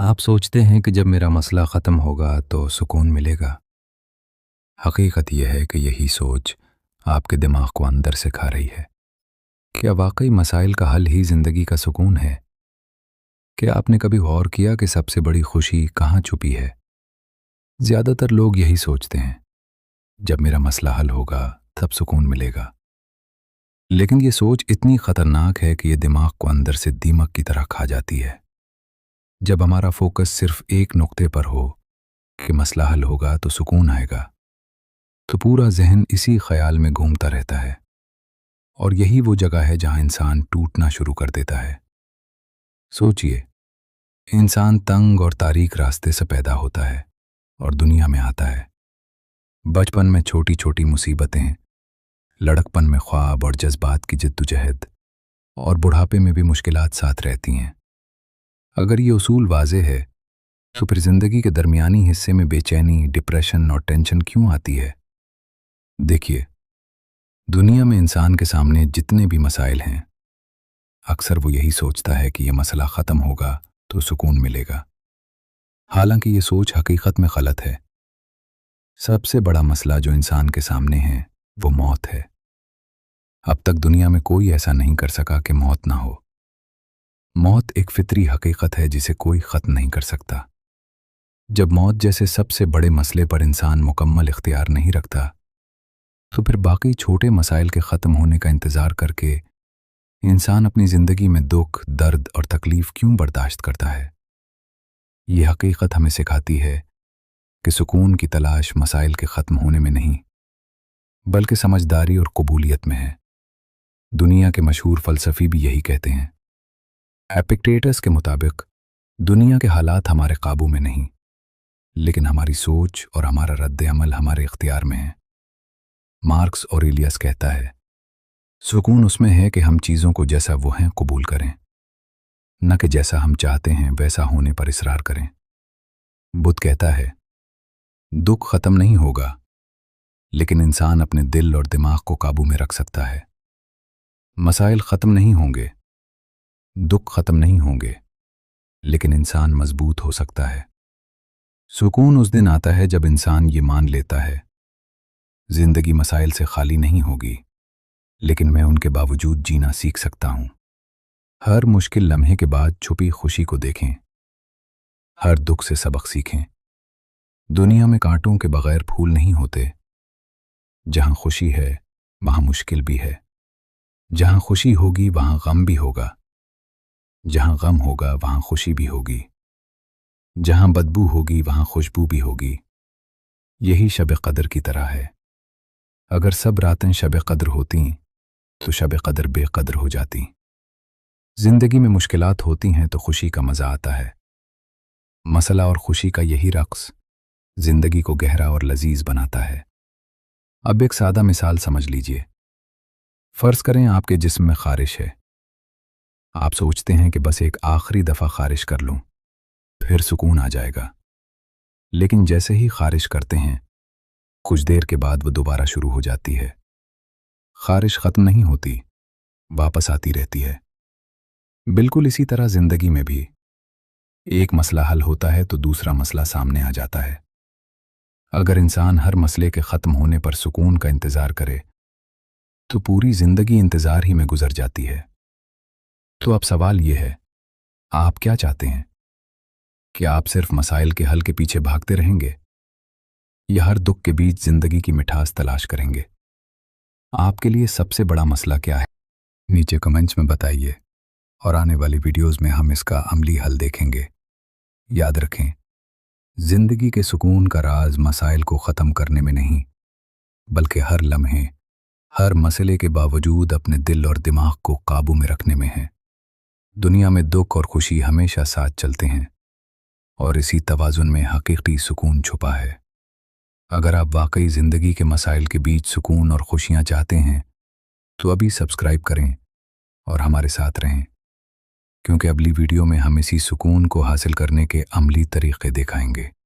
आप सोचते हैं कि जब मेरा मसला ख़त्म होगा तो सुकून मिलेगा। हकीकत यह है कि यही सोच आपके दिमाग को अंदर से खा रही है। क्या वाकई मसाइल का हल ही ज़िंदगी का सुकून है? क्या आपने कभी गौर किया कि सबसे बड़ी खुशी कहाँ छुपी है? ज़्यादातर लोग यही सोचते हैं, जब मेरा मसला हल होगा तब सुकून मिलेगा। लेकिन ये सोच इतनी ख़तरनाक है कि ये दिमाग को अंदर से दीमक की तरह खा जाती है। जब हमारा फोकस सिर्फ एक नुक्ते पर हो कि मसला हल होगा तो सुकून आएगा, तो पूरा जहन इसी ख्याल में घूमता रहता है। और यही वो जगह है जहां इंसान टूटना शुरू कर देता है। सोचिए, इंसान तंग और तारीक रास्ते से पैदा होता है और दुनिया में आता है। बचपन में छोटी छोटी मुसीबतें, लड़कपन में ख्वाब और जज्बात की जिद्दोजहद, और बुढ़ापे में भी मुश्किलात साथ रहती हैं। अगर ये उसूल वाज़ेह है, तो फिर जिंदगी के दरमियानी हिस्से में बेचैनी, डिप्रेशन और टेंशन क्यों आती है? देखिए, दुनिया में इंसान के सामने जितने भी मसाइल हैं, अक्सर वो यही सोचता है कि ये मसला ख़त्म होगा तो सुकून मिलेगा। हालांकि ये सोच हकीकत में गलत है। सबसे बड़ा मसला जो इंसान के सामने है वो मौत है। अब तक दुनिया में कोई ऐसा नहीं कर सका कि मौत ना हो। मौत एक फितरी हकीकत है जिसे कोई ख़त्म नहीं कर सकता। जब मौत जैसे सबसे बड़े मसले पर इंसान मुकम्मल इख्तियार नहीं रखता, तो फिर बाकी छोटे मसाइल के ख़त्म होने का इंतज़ार करके इंसान अपनी ज़िंदगी में दुख, दर्द और तकलीफ़ क्यों बर्दाश्त करता है? ये हकीकत हमें सिखाती है कि सुकून की तलाश मसाइल के ख़त्म होने में नहीं, बल्कि समझदारी और कबूलियत में है। दुनिया के मशहूर फ़लसफ़ी भी यही कहते हैं। एपिक्टेटस के मुताबिक दुनिया के हालात हमारे काबू में नहीं, लेकिन हमारी सोच और हमारा रद्द अमल हमारे इख्तियार में है। मार्क्स ऑरेलियस कहता है, सुकून उसमें है कि हम चीज़ों को जैसा वो हैं कबूल करें, न कि जैसा हम चाहते हैं वैसा होने पर इसरार करें। बुद्ध कहता है, दुख ख़त्म नहीं होगा, लेकिन इंसान अपने दिल और दिमाग को काबू में रख सकता है। मसाइल ख़त्म नहीं होंगे, दुख ख़त्म नहीं होंगे, लेकिन इंसान मजबूत हो सकता है। सुकून उस दिन आता है जब इंसान ये मान लेता है, जिंदगी मसाइल से खाली नहीं होगी, लेकिन मैं उनके बावजूद जीना सीख सकता हूं। हर मुश्किल लम्हे के बाद छुपी खुशी को देखें, हर दुख से सबक सीखें। दुनिया में कांटों के बगैर फूल नहीं होते। जहां खुशी है वहां मुश्किल भी है। जहां खुशी होगी वहां गम भी होगा। जहां गम होगा वहां खुशी भी होगी। जहां बदबू होगी वहां खुशबू भी होगी। यही शब कदर की तरह है। अगर सब रातें शब कदर होती तो शब कदर बेकदर हो जाती। जिंदगी में मुश्किलात होती हैं तो खुशी का मज़ा आता है। मसला और खुशी का यही रक्स जिंदगी को गहरा और लजीज बनाता है। अब एक सादा मिसाल समझ लीजिए। फ़र्ज़ करें आपके जिस्म में ख़ारिश है। आप सोचते हैं कि बस एक आखिरी दफ़ा ख़ारिश कर लूं, फिर सुकून आ जाएगा। लेकिन जैसे ही ख़ारिश करते हैं, कुछ देर के बाद वो दोबारा शुरू हो जाती है। ख़ारिश ख़त्म नहीं होती, वापस आती रहती है। बिल्कुल इसी तरह ज़िंदगी में भी एक मसला हल होता है तो दूसरा मसला सामने आ जाता है। अगर इंसान हर मसले के ख़त्म होने पर सुकून का इंतज़ार करे, तो पूरी ज़िंदगी इंतज़ार ही में गुजर जाती है। तो अब सवाल ये है, आप क्या चाहते हैं? क्या आप सिर्फ मसाइल के हल के पीछे भागते रहेंगे, या हर दुख के बीच ज़िंदगी की मिठास तलाश करेंगे? आपके लिए सबसे बड़ा मसला क्या है? नीचे कमेंट्स में बताइए, और आने वाली वीडियोज़ में हम इसका अमली हल देखेंगे। याद रखें, ज़िंदगी के सुकून का राज मसाइल को ख़त्म करने में नहीं, बल्कि हर लम्हे, हर मसले के बावजूद अपने दिल और दिमाग को काबू में रखने में है। दुनिया में दुख और खुशी हमेशा साथ चलते हैं, और इसी तवाज़ुन में हकीकी सुकून छुपा है। अगर आप वाकई ज़िंदगी के मसाइल के बीच सुकून और खुशियाँ चाहते हैं, तो अभी सब्सक्राइब करें और हमारे साथ रहें, क्योंकि अगली वीडियो में हम इसी सुकून को हासिल करने के अमली तरीक़े दिखाएंगे।